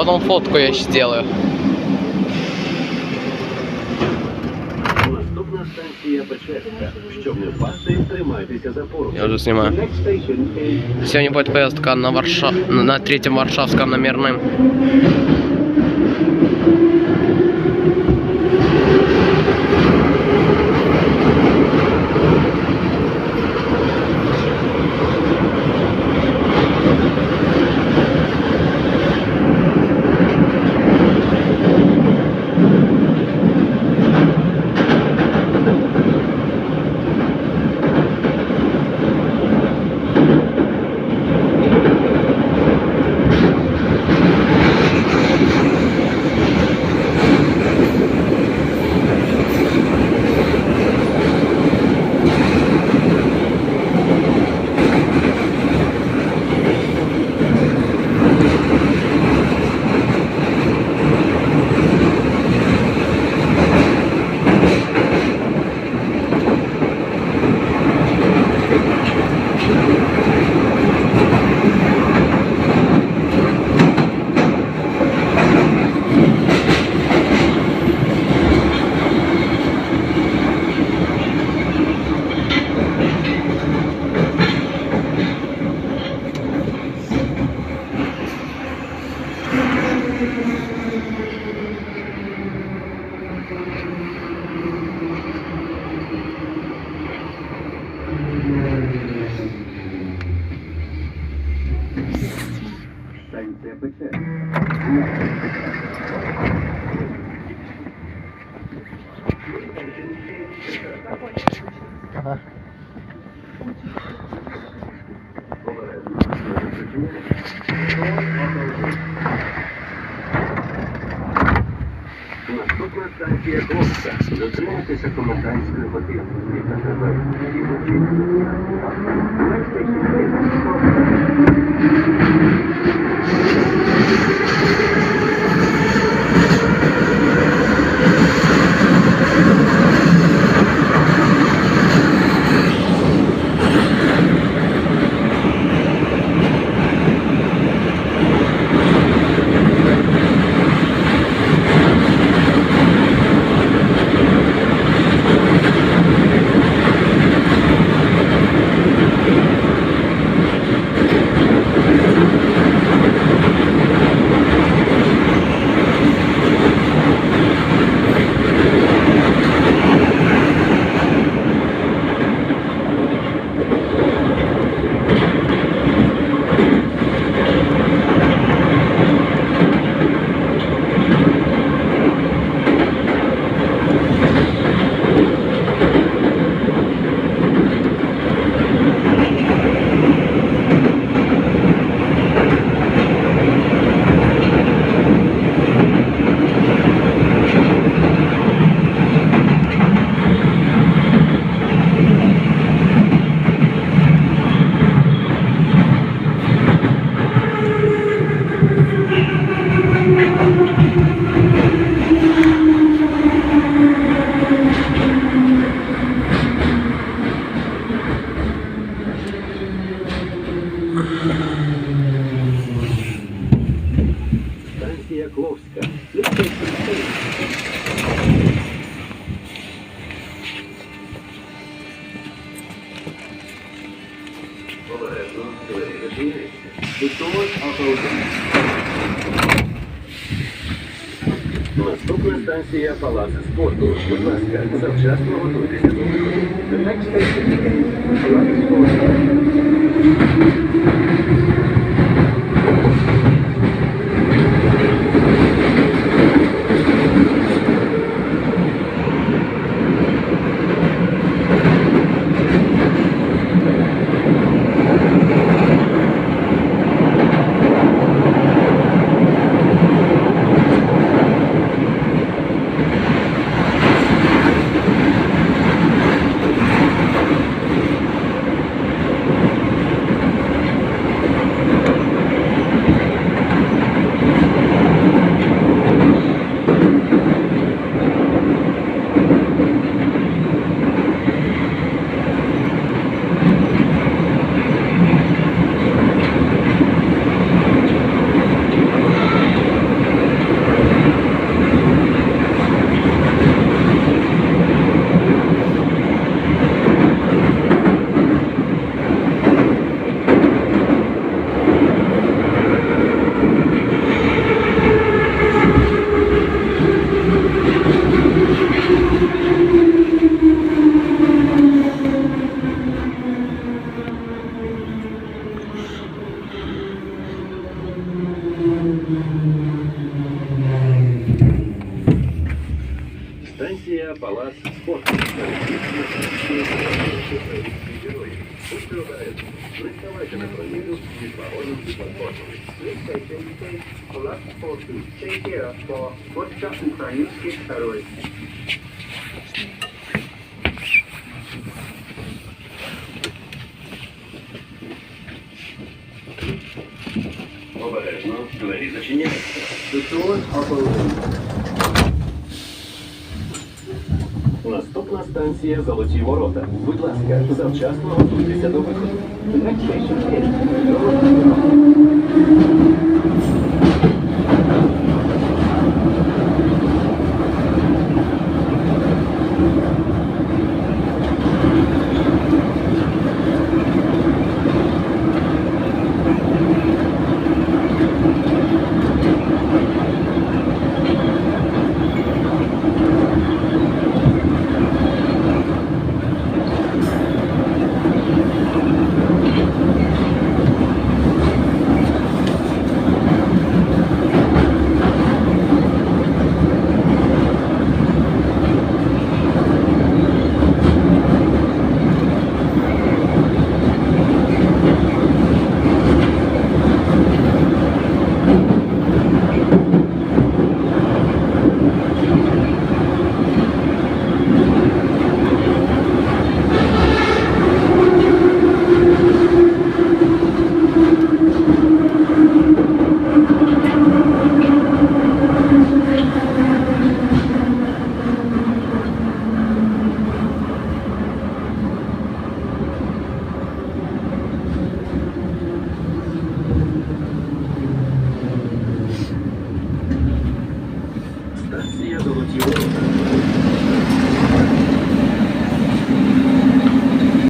потом фотку я сделаю. Наступна станція Печерська. Щоб не впасти, тримайтеся за поруч. Я уже снимаю. Next station is... Сегодня будет поездка на на третьем Варшавском номерном. Станція Печерська. Ага. Наступна станція Клопська. Дотримуйтеся комендантської години, яка триває всі вечірні. Next station is... Станція Кловська. Обережно, двері зачиняються. Наступна станція Палац спорту. Будь ласка, завчасно готуйтеся до виходу. The next station is Palace Sport. палац спорту. Будьте обережні. Не ставайте на проїзду зі свободним платформою. Please stay safe. Palace Sportu. Take care for Vodka Ukrainsky Heroes. Обережно. Двері зачиняються. The doors are open. Наступна станція Золоті Ворота. Будь ласка, завчасно готуйтеся до виходу. The next station is